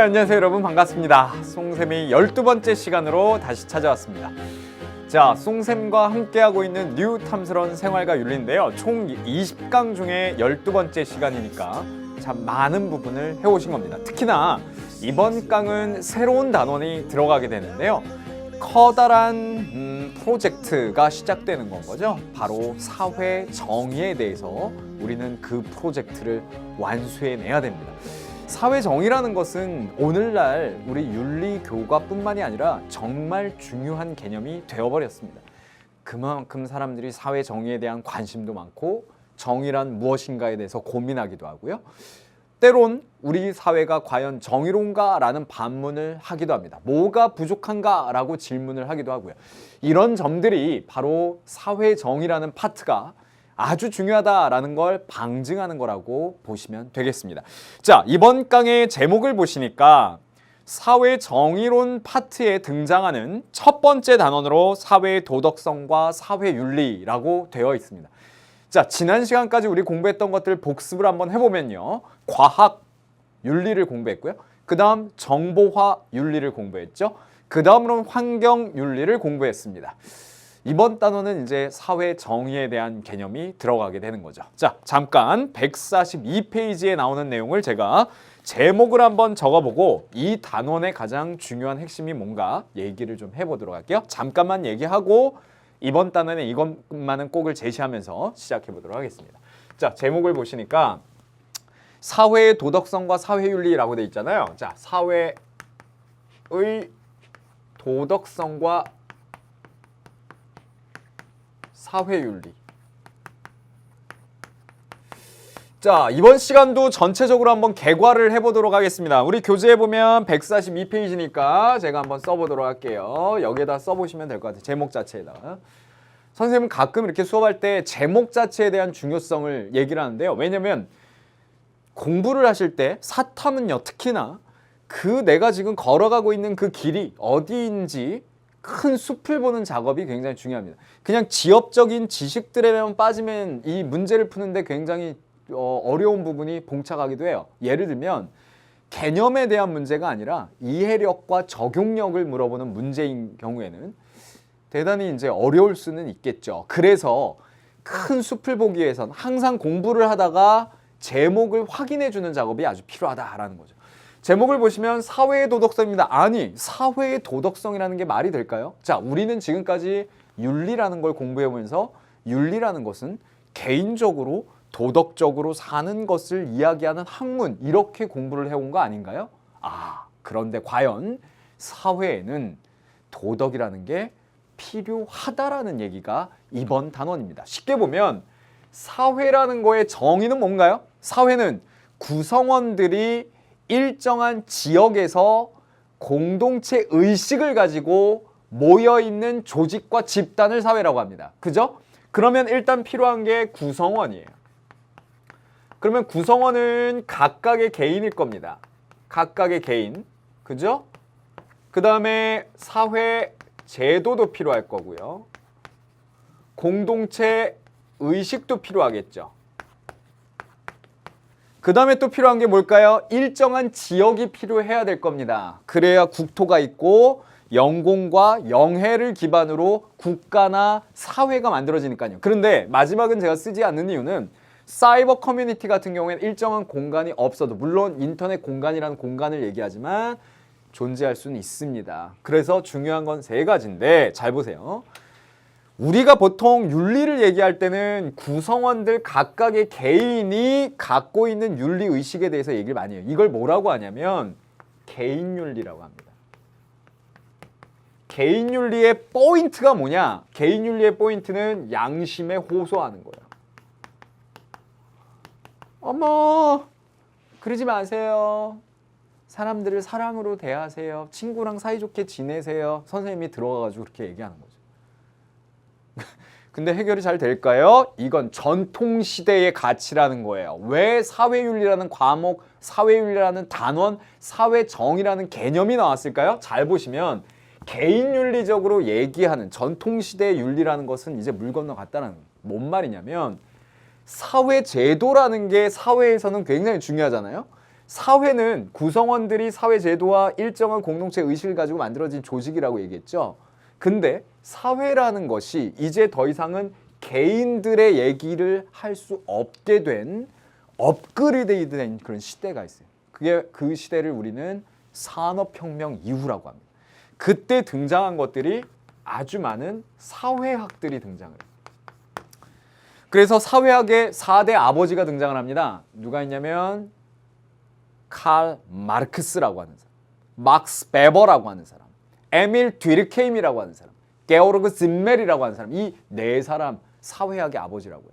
안녕하세요 여러분, 반갑습니다. 송쌤이 12번째 시간으로 다시 찾아왔습니다. 자, 송쌤과 함께하고 있는 뉴 탐스러운 생활과 윤리인데요. 총 20강 중에 12번째 시간이니까 참 많은 부분을 해오신 겁니다. 특히나 이번 강은 새로운 단원이 들어가게 되는데요. 커다란 프로젝트가 시작되는 건 거죠. 바로 사회 정의에 대해서 우리는 그 프로젝트를 완수해내야 됩니다. 사회 정의라는 것은 오늘날 우리 윤리교과뿐만이 아니라 정말 중요한 개념이 되어버렸습니다. 그만큼 사람들이 사회 정의에 대한 관심도 많고 정의란 무엇인가에 대해서 고민하기도 하고요. 때론 우리 사회가 과연 정의로운가라는 반문을 하기도 합니다. 뭐가 부족한가라고 질문을 하기도 하고요. 이런 점들이 바로 사회 정의라는 파트가 아주 중요하다라는 걸 방증하는 거라고 보시면 되겠습니다. 자, 이번 강의 제목을 보시니까 사회 정의론 파트에 등장하는 첫 번째 단원으로 사회 도덕성과 사회 윤리라고 되어 있습니다. 자, 지난 시간까지 우리 공부했던 것들 복습을 한번 해보면요. 과학 윤리를 공부했고요. 그 다음 정보화 윤리를 공부했죠. 그 다음으로는 환경 윤리를 공부했습니다. 이번 단원은 이제 사회 정의에 대한 개념이 들어가게 되는 거죠. 자, 잠깐 142페이지에 나오는 내용을 제가 제목을 한번 적어보고 이 단원의 가장 중요한 핵심이 뭔가 얘기를 좀 해보도록 할게요. 잠깐만 얘기하고 이번 단원에 이것만은 꼭을 제시하면서 시작해 보도록 하겠습니다. 자, 제목을 보시니까 사회의 도덕성과 사회윤리라고 돼 있잖아요. 자, 사회의 도덕성과 사회윤리. 자, 이번 시간도 전체적으로 한번 개괄을 해보도록 하겠습니다. 우리 교재에 보면 142페이지니까 제가 한번 써보도록 할게요. 여기에다 써보시면 될 것 같아요. 제목 자체에다가. 선생님은 가끔 이렇게 수업할 때 제목 자체에 대한 중요성을 얘기를 하는데요. 왜냐면 공부를 하실 때 사탐은요, 특히나 그 내가 지금 걸어가고 있는 그 길이 어디인지 큰 숲을 보는 작업이 굉장히 중요합니다. 그냥 지엽적인 지식들에만 빠지면 이 문제를 푸는데 굉장히 어려운 부분이 봉착하기도 해요. 예를 들면 개념에 대한 문제가 아니라 이해력과 적용력을 물어보는 문제인 경우에는 대단히 이제 어려울 수는 있겠죠. 그래서 큰 숲을 보기 위해선 항상 공부를 하다가 제목을 확인해 주는 작업이 아주 필요하다라는 거죠. 제목을 보시면 사회의 도덕성입니다. 아니, 사회의 도덕성이라는 게 말이 될까요? 자, 우리는 지금까지 윤리라는 걸 공부해보면서 윤리라는 것은 개인적으로 도덕적으로 사는 것을 이야기하는 학문, 이렇게 공부를 해온 거 아닌가요? 아, 그런데 과연 사회에는 도덕이라는 게 필요하다라는 얘기가 이번 단원입니다. 쉽게 보면 사회라는 거의 정의는 뭔가요? 사회는 구성원들이 일정한 지역에서 공동체 의식을 가지고 모여있는 조직과 집단을 사회라고 합니다. 그죠? 그러면 일단 필요한 게 구성원이에요. 그러면 구성원은 각각의 개인일 겁니다. 각각의 개인. 그죠? 그 다음에 사회 제도도 필요할 거고요. 공동체 의식도 필요하겠죠. 그 다음에 또 필요한 게 뭘까요? 일정한 지역이 필요해야 될 겁니다. 그래야 국토가 있고 영공과 영해를 기반으로 국가나 사회가 만들어지니까요. 그런데 마지막은 제가 쓰지 않는 이유는 사이버 커뮤니티 같은 경우에는 일정한 공간이 없어도, 물론 인터넷 공간이라는 공간을 얘기하지만 존재할 수는 있습니다. 그래서 중요한 건 세 가지인데 잘 보세요. 우리가 보통 윤리를 얘기할 때는 구성원들 각각의 개인이 갖고 있는 윤리의식에 대해서 얘기를 많이 해요. 이걸 뭐라고 하냐면 개인윤리라고 합니다. 개인윤리의 포인트가 뭐냐? 개인윤리의 포인트는 양심에 호소하는 거예요. 어머, 그러지 마세요. 사람들을 사랑으로 대하세요. 친구랑 사이좋게 지내세요. 선생님이 들어가가지고 그렇게 얘기하는 거죠. 근데 해결이 잘 될까요? 이건 전통시대의 가치라는 거예요. 왜 사회윤리라는 과목, 사회윤리라는 단원, 사회정의라는 개념이 나왔을까요? 잘 보시면 개인윤리적으로 얘기하는 전통시대의 윤리라는 것은 이제 물 건너갔다는 거예요. 뭔 말이냐면 사회제도라는 게 사회에서는 굉장히 중요하잖아요. 사회는 구성원들이 사회제도와 일정한 공동체 의식을 가지고 만들어진 조직이라고 얘기했죠. 근데 사회라는 것이 이제 더 이상은 개인들의 얘기를 할 수 없게 된 업그레이드된 그런 시대가 있어요. 그 시대를 우리는 산업혁명 이후라고 합니다. 그때 등장한 것들이 아주 많은 사회학들이 등장을 해요. 그래서 사회학의 4대 아버지가 등장을 합니다. 누가 있냐면 칼 마르크스라고 하는 사람, 막스 베버라고 하는 사람, 에밀 뒤르케임이라고 하는 사람, 게오르그 짐멜이라고 하는 사람, 이 네 사람 사회학의 아버지라고요.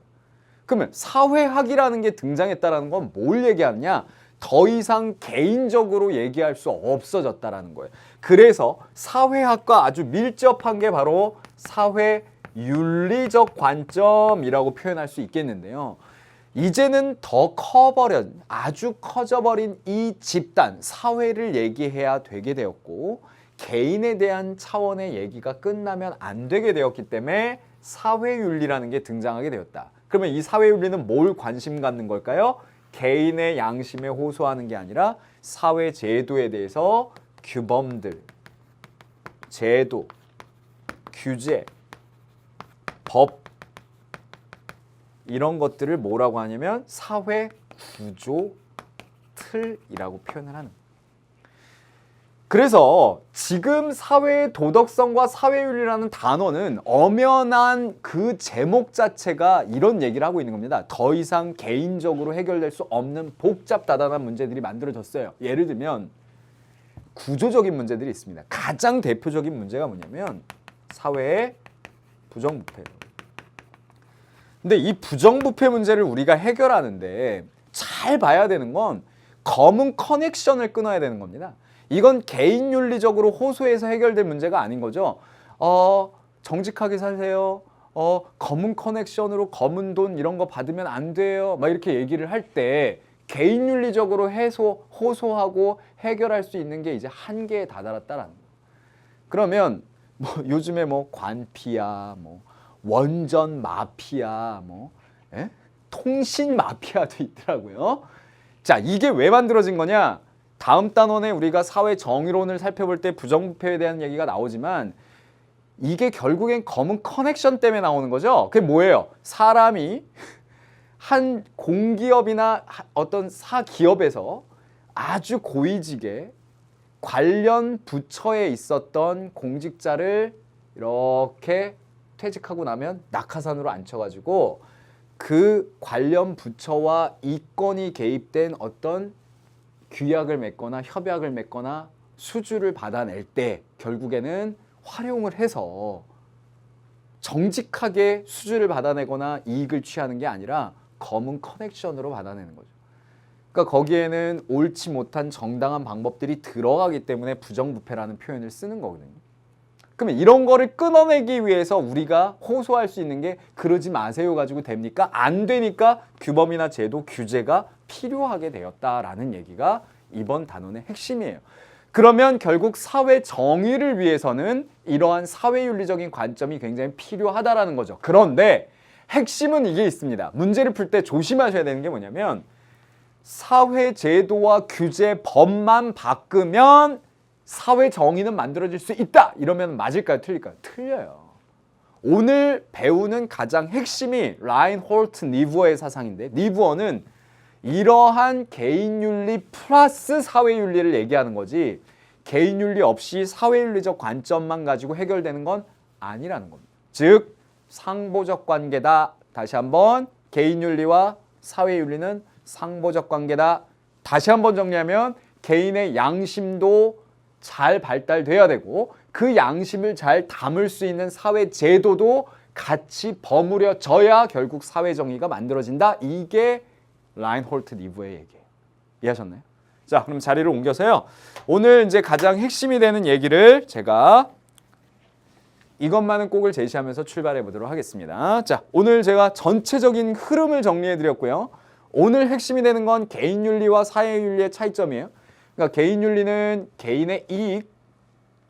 그러면 사회학이라는 게 등장했다는 건 뭘 얘기하느냐? 더 이상 개인적으로 얘기할 수 없어졌다라는 거예요. 그래서 사회학과 아주 밀접한 게 바로 사회윤리적 관점이라고 표현할 수 있겠는데요. 이제는 더 커버린, 아주 커져버린 이 집단, 사회를 얘기해야 되게 되었고 개인에 대한 차원의 얘기가 끝나면 안 되게 되었기 때문에 사회윤리라는 게 등장하게 되었다. 그러면 이 사회윤리는 뭘 관심 갖는 걸까요? 개인의 양심에 호소하는 게 아니라 사회제도에 대해서 규범들, 제도, 규제, 법 이런 것들을 뭐라고 하냐면 사회 구조 틀이라고 표현을 하는 거예요. 그래서 지금 사회의 도덕성과 사회윤리라는 단어는 엄연한 그 제목 자체가 이런 얘기를 하고 있는 겁니다. 더 이상 개인적으로 해결될 수 없는 복잡다단한 문제들이 만들어졌어요. 예를 들면 구조적인 문제들이 있습니다. 가장 대표적인 문제가 뭐냐면 사회의 부정부패. 근데 이 부정부패 문제를 우리가 해결하는데 잘 봐야 되는 건 검은 커넥션을 끊어야 되는 겁니다. 이건 개인윤리적으로 호소해서 해결될 문제가 아닌 거죠. 정직하게 사세요. 검은 커넥션으로 검은 돈 이런 거 받으면 안 돼요. 막 이렇게 얘기를 할 때 개인윤리적으로 호소하고 해결할 수 있는 게 이제 한계에 다다랐다라는 거예요. 그러면 뭐 요즘에 뭐 관피야, 뭐 원전 마피아, 뭐 통신 마피아도 있더라고요. 자, 이게 왜 만들어진 거냐? 다음 단원에 우리가 사회 정의론을 살펴볼 때 부정부패에 대한 얘기가 나오지만 이게 결국엔 검은 커넥션 때문에 나오는 거죠. 그게 뭐예요? 사람이 한 공기업이나 어떤 사기업에서 아주 고위직에 관련 부처에 있었던 공직자를 이렇게 퇴직하고 나면 낙하산으로 앉혀가지고 그 관련 부처와 이권이 개입된 어떤 규약을 맺거나 협약을 맺거나 수주를 받아낼 때 결국에는 활용을 해서 정직하게 수주를 받아내거나 이익을 취하는 게 아니라 검은 커넥션으로 받아내는 거죠. 그러니까 거기에는 옳지 못한 정당한 방법들이 들어가기 때문에 부정부패라는 표현을 쓰는 거거든요. 그러면 이런 거를 끊어내기 위해서 우리가 호소할 수 있는 게 그러지 마세요 가지고 됩니까? 안 되니까 규범이나 제도, 규제가 필요하게 되었다라는 얘기가 이번 단원의 핵심이에요. 그러면 결국 사회 정의를 위해서는 이러한 사회윤리적인 관점이 굉장히 필요하다라는 거죠. 그런데 핵심은 이게 있습니다. 문제를 풀 때 조심하셔야 되는 게 뭐냐면 사회 제도와 규제, 법만 바꾸면 사회 정의는 만들어질 수 있다. 이러면 맞을까요? 틀릴까요? 틀려요. 오늘 배우는 가장 핵심이 라인홀트 니부어의 사상인데 니부어는 이러한 개인윤리 플러스 사회윤리를 얘기하는 거지 개인윤리 없이 사회윤리적 관점만 가지고 해결되는 건 아니라는 겁니다. 즉 상보적 관계다. 다시 한번 개인윤리와 사회윤리는 상보적 관계다. 다시 한번 정리하면 개인의 양심도 잘 발달돼야 되고 그 양심을 잘 담을 수 있는 사회 제도도 같이 버무려져야 결국 사회 정의가 만들어진다. 이게 라인홀트 니부의 얘기예요. 이해하셨나요? 자, 그럼 자리를 옮겨서요. 오늘 이제 가장 핵심이 되는 얘기를 제가 이것만은 꼭을 제시하면서 출발해 보도록 하겠습니다. 자, 오늘 제가 전체적인 흐름을 정리해 드렸고요. 오늘 핵심이 되는 건 개인윤리와 사회윤리의 차이점이에요. 그러니까 개인윤리는 개인의 이익,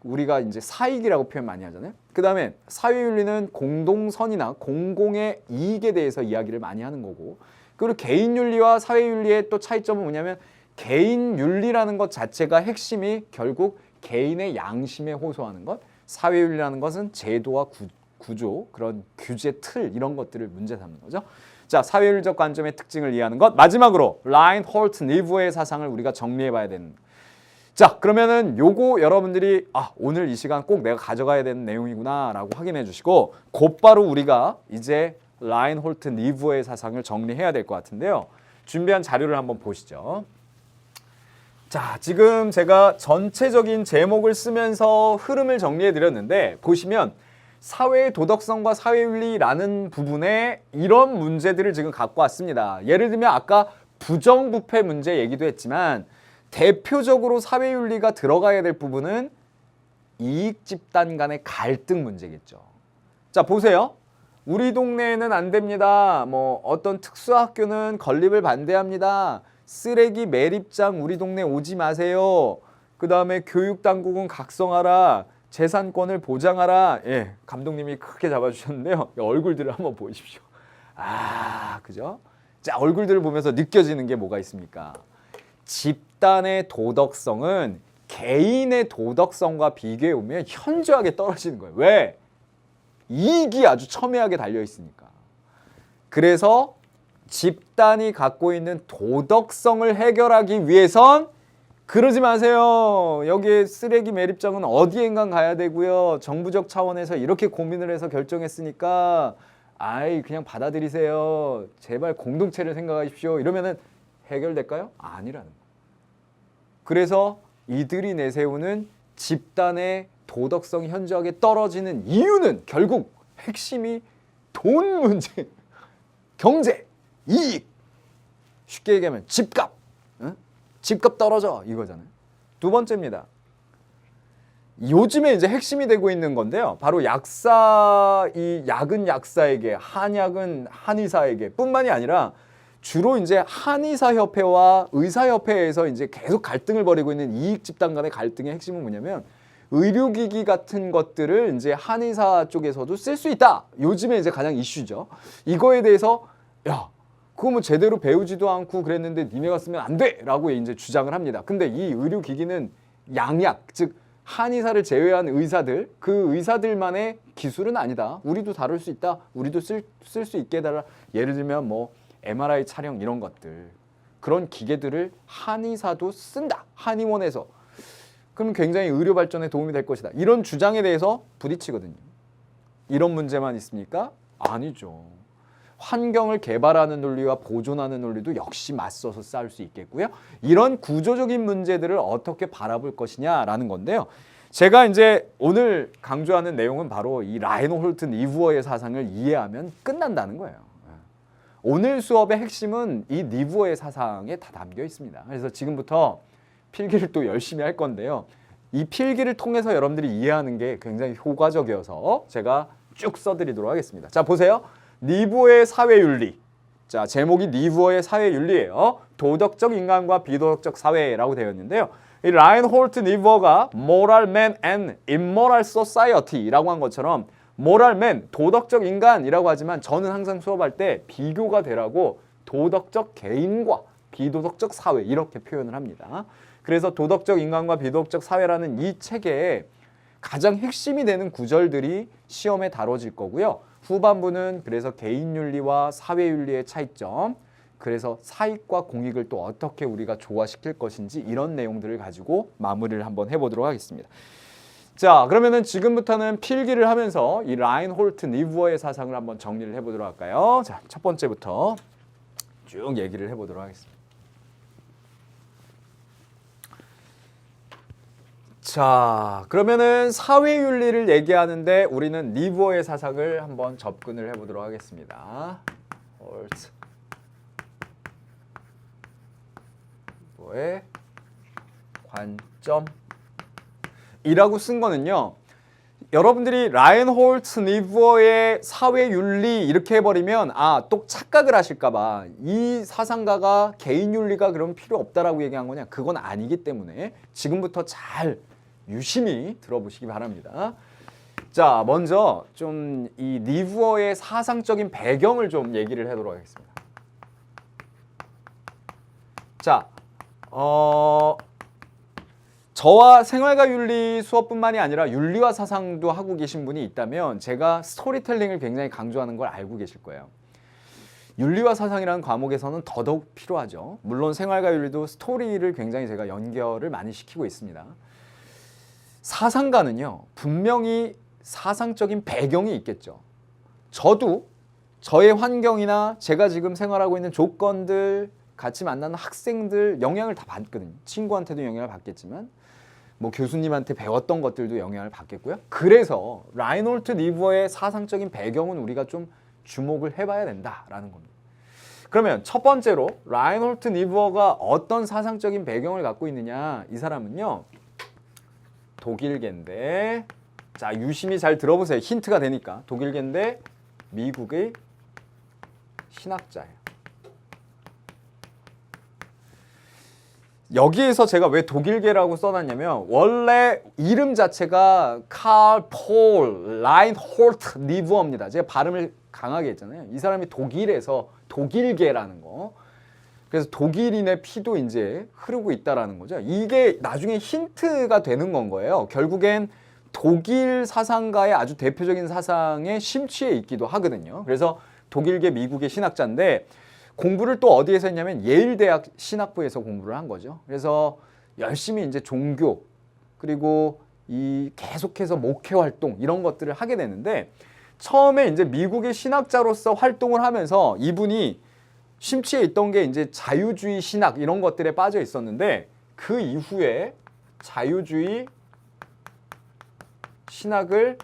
우리가 이제 사익이라고 표현 많이 하잖아요. 그 다음에 사회윤리는 공동선이나 공공의 이익에 대해서 이야기를 많이 하는 거고, 그리고 개인윤리와 사회윤리의 또 차이점은 뭐냐면 개인 윤리라는 것 자체가 핵심이 결국 개인의 양심에 호소하는 것, 사회윤리라는 것은 제도와 구조, 그런 규제 틀 이런 것들을 문제 삼는 거죠. 자, 사회윤리적 관점의 특징을 이해하는 것. 마지막으로 라인홀트 니브의 사상을 우리가 정리해 봐야 되는. 자, 그러면은 요거 여러분들이 오늘 이 시간 꼭 내가 가져가야 되는 내용이구나 라고 확인해 주시고 곧바로 우리가 이제 라인홀트 니브의 사상을 정리해야 될 것 같은데요. 준비한 자료를 한번 보시죠. 자, 지금 제가 전체적인 제목을 쓰면서 흐름을 정리해 드렸는데 보시면 사회의 도덕성과 사회윤리라는 부분에 이런 문제들을 지금 갖고 왔습니다. 예를 들면 아까 부정부패 문제 얘기도 했지만 대표적으로 사회윤리가 들어가야 될 부분은 이익 집단 간의 갈등 문제겠죠. 자, 보세요. 우리 동네에는 안 됩니다. 뭐 어떤 특수학교는 건립을 반대합니다. 쓰레기 매립장 우리 동네 오지 마세요. 그 다음에 교육당국은 각성하라. 재산권을 보장하라. 예, 감독님이 크게 잡아주셨는데요. 얼굴들을 한번 보십시오. 그죠? 자, 얼굴들을 보면서 느껴지는 게 뭐가 있습니까? 집단의 도덕성은 개인의 도덕성과 비교해 보면 현저하게 떨어지는 거예요. 왜? 이익이 아주 첨예하게 달려 있으니까. 그래서 집단이 갖고 있는 도덕성을 해결하기 위해선 그러지 마세요. 여기에 쓰레기 매립장은 어디엔간 가야 되고요. 정부적 차원에서 이렇게 고민을 해서 결정했으니까 그냥 받아들이세요. 제발 공동체를 생각하십시오. 이러면은 해결될까요? 아니라는 거예요. 그래서 이들이 내세우는 집단의 도덕성이 현저하게 떨어지는 이유는 결국 핵심이 돈 문제, 경제, 이익. 쉽게 얘기하면 집값. 집값 떨어져 이거잖아요. 두 번째입니다. 요즘에 이제 핵심이 되고 있는 건데요. 바로 약은 약사에게, 한약은 한의사에게 뿐만이 아니라 주로 이제 한의사협회와 의사협회에서 이제 계속 갈등을 벌이고 있는 이익 집단 간의 갈등의 핵심은 뭐냐면 의료기기 같은 것들을 이제 한의사 쪽에서도 쓸 수 있다. 요즘에 이제 가장 이슈죠. 이거에 대해서 그거 뭐 제대로 배우지도 않고 그랬는데 니네가 쓰면 안 돼! 라고 이제 주장을 합니다. 근데 이 의료기기는 양약, 즉 한의사를 제외한 의사들, 그 의사들만의 기술은 아니다. 우리도 다룰 수 있다. 우리도 쓸 수 있게 해달라. 예를 들면 뭐 MRI 촬영 이런 것들. 그런 기계들을 한의사도 쓴다. 한의원에서. 그럼 굉장히 의료 발전에 도움이 될 것이다. 이런 주장에 대해서 부딪히거든요. 이런 문제만 있습니까? 아니죠. 환경을 개발하는 논리와 보존하는 논리도 역시 맞서서 싸울 수 있겠고요. 이런 구조적인 문제들을 어떻게 바라볼 것이냐라는 건데요. 제가 이제 오늘 강조하는 내용은 바로 이 라인홀트 니부어의 사상을 이해하면 끝난다는 거예요. 오늘 수업의 핵심은 이 니부어의 사상에 다 담겨 있습니다. 그래서 지금부터 필기를 또 열심히 할 건데요. 이 필기를 통해서 여러분들이 이해하는 게 굉장히 효과적이어서 제가 쭉 써드리도록 하겠습니다. 자, 보세요. 니부어의 사회윤리. 자, 제목이 니부어의 사회윤리예요. 도덕적 인간과 비도덕적 사회라고 되어 있는데요. 이 라인홀트 니부어가 Moral Man and Immoral Society라고 한 것처럼 Moral Man, 도덕적 인간이라고 하지만 저는 항상 수업할 때 비교가 되라고 도덕적 개인과 비도덕적 사회 이렇게 표현을 합니다. 그래서 도덕적 인간과 비도덕적 사회라는 이 책에 가장 핵심이 되는 구절들이 시험에 다뤄질 거고요. 후반부는 그래서 개인윤리와 사회윤리의 차이점, 그래서 사익과 공익을 또 어떻게 우리가 조화시킬 것인지 이런 내용들을 가지고 마무리를 한번 해보도록 하겠습니다. 자, 그러면은 지금부터는 필기를 하면서 이 라인홀트 니부어의 사상을 한번 정리를 해보도록 할까요? 자, 첫 번째부터 쭉 얘기를 해보도록 하겠습니다. 자, 그러면은 사회윤리를 얘기하는데 우리는 니부어의 사상을 한번 접근을 해보도록 하겠습니다. 니부어의 관점이라고 쓴 거는요. 여러분들이 라인홀트 니부어의 사회윤리 이렇게 해버리면 또 착각을 하실까봐 이 사상가가 개인윤리가 그럼 필요 없다라고 얘기한 거냐? 그건 아니기 때문에 지금부터 잘 유심히 들어보시기 바랍니다. 자, 먼저 좀 이 니부어의 사상적인 배경을 좀 얘기를 하도록 하겠습니다. 자, 저와 생활과 윤리 수업뿐만이 아니라 윤리와 사상도 하고 계신 분이 있다면 제가 스토리텔링을 굉장히 강조하는 걸 알고 계실 거예요. 윤리와 사상이라는 과목에서는 더더욱 필요하죠. 물론 생활과 윤리도 스토리를 굉장히 제가 연결을 많이 시키고 있습니다. 사상가는요, 분명히 사상적인 배경이 있겠죠. 저도 저의 환경이나 제가 지금 생활하고 있는 조건들, 같이 만나는 학생들 영향을 다 받거든요. 친구한테도 영향을 받겠지만 뭐 교수님한테 배웠던 것들도 영향을 받겠고요. 그래서 라인홀트 니부어의 사상적인 배경은 우리가 좀 주목을 해봐야 된다라는 겁니다. 그러면 첫 번째로 라인홀트 니부어가 어떤 사상적인 배경을 갖고 있느냐. 이 사람은요, 독일계인데, 자, 유심히 잘 들어보세요. 힌트가 되니까. 독일계인데 미국의 신학자예요. 여기에서 제가 왜 독일계라고 써놨냐면 원래 이름 자체가 칼 폴 라인홀트 니부어입니다. 제가 발음을 강하게 했잖아요. 이 사람이 독일에서 독일계라는 거. 그래서 독일인의 피도 이제 흐르고 있다라는 거죠. 이게 나중에 힌트가 되는 건 거예요. 결국엔 독일 사상가의 아주 대표적인 사상에 심취해 있기도 하거든요. 그래서 독일계 미국의 신학자인데 공부를 또 어디에서 했냐면 예일대학 신학부에서 공부를 한 거죠. 그래서 열심히 이제 종교 그리고 이 계속해서 목회 활동 이런 것들을 하게 되는데 처음에 이제 미국의 신학자로서 활동을 하면서 이분이 심취해 있던 게 이제 자유주의 신학 이런 것들에 빠져 있었는데 그 이후에 자유주의 신학을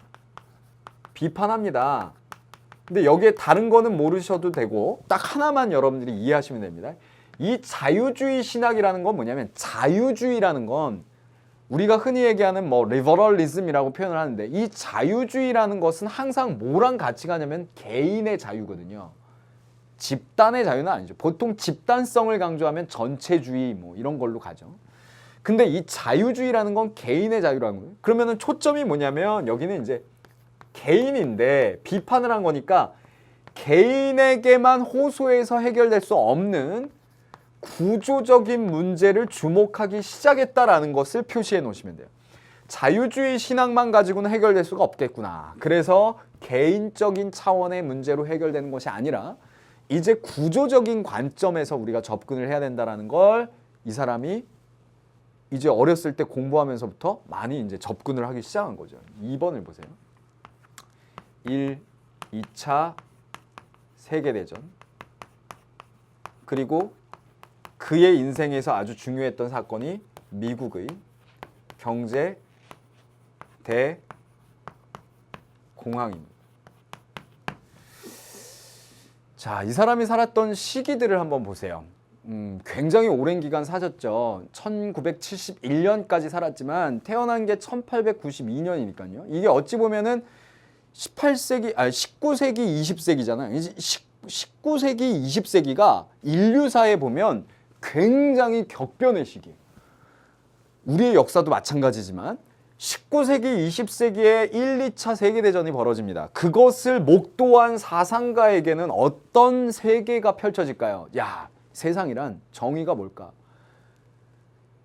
비판합니다. 근데 여기에 다른 거는 모르셔도 되고 딱 하나만 여러분들이 이해하시면 됩니다. 이 자유주의 신학이라는 건 뭐냐면 자유주의라는 건 우리가 흔히 얘기하는 뭐 리버럴리즘이라고 표현을 하는데 이 자유주의라는 것은 항상 뭐랑 같이 가냐면 개인의 자유거든요. 집단의 자유는 아니죠. 보통 집단성을 강조하면 전체주의 뭐 이런 걸로 가죠. 근데 이 자유주의라는 건 개인의 자유라는 거예요. 그러면은 초점이 뭐냐면 여기는 이제 개인인데 비판을 한 거니까 개인에게만 호소해서 해결될 수 없는 구조적인 문제를 주목하기 시작했다라는 것을 표시해 놓으시면 돼요. 자유주의 신학만 가지고는 해결될 수가 없겠구나. 그래서 개인적인 차원의 문제로 해결되는 것이 아니라 이제 구조적인 관점에서 우리가 접근을 해야 된다라는 걸 이 사람이 이제 어렸을 때 공부하면서부터 많이 이제 접근을 하기 시작한 거죠. 2번을 보세요. 1, 2차 세계대전 그리고 그의 인생에서 아주 중요했던 사건이 미국의 경제 대공황입니다. 자, 이 사람이 살았던 시기들을 한번 보세요. 굉장히 오랜 기간 사셨죠. 1971년까지 살았지만 태어난 게 1892년이니까요. 이게 어찌 보면은 19세기 20세기잖아요. 19세기, 20세기가 인류사에 보면 굉장히 격변의 시기예요. 우리의 역사도 마찬가지지만 19세기, 20세기에 1, 2차 세계대전이 벌어집니다. 그것을 목도한 사상가에게는 어떤 세계가 펼쳐질까요? 야, 세상이란 정의가 뭘까?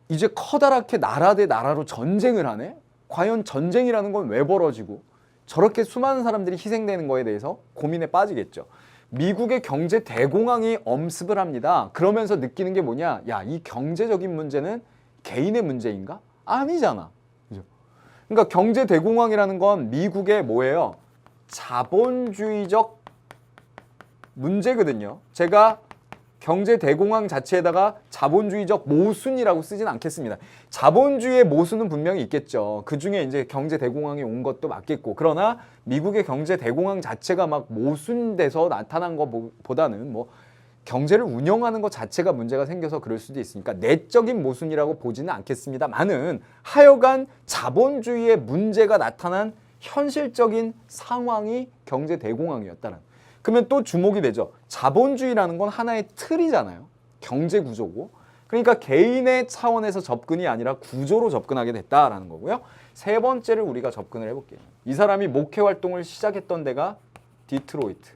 이제 커다랗게 나라 대 나라로 전쟁을 하네? 과연 전쟁이라는 건 왜 벌어지고 저렇게 수많은 사람들이 희생되는 거에 대해서 고민에 빠지겠죠. 미국의 경제 대공황이 엄습을 합니다. 그러면서 느끼는 게 뭐냐? 야, 이 경제적인 문제는 개인의 문제인가? 아니잖아. 그죠? 그러니까 경제 대공황이라는 건 미국의 뭐예요? 자본주의적 문제거든요. 제가 경제 대공황 자체에다가 자본주의적 모순이라고 쓰진 않겠습니다. 자본주의의 모순은 분명히 있겠죠. 그 중에 이제 경제 대공황이 온 것도 맞겠고, 그러나 미국의 경제 대공황 자체가 막 모순돼서 나타난 것보다는 뭐 경제를 운영하는 것 자체가 문제가 생겨서 그럴 수도 있으니까 내적인 모순이라고 보지는 않겠습니다만은 하여간 자본주의의 문제가 나타난 현실적인 상황이 경제 대공황이었다는. 그러면 또 주목이 되죠. 자본주의라는 건 하나의 틀이잖아요. 경제 구조고. 그러니까 개인의 차원에서 접근이 아니라 구조로 접근하게 됐다라는 거고요. 세 번째를 우리가 접근을 해볼게요. 이 사람이 목회 활동을 시작했던 데가 디트로이트.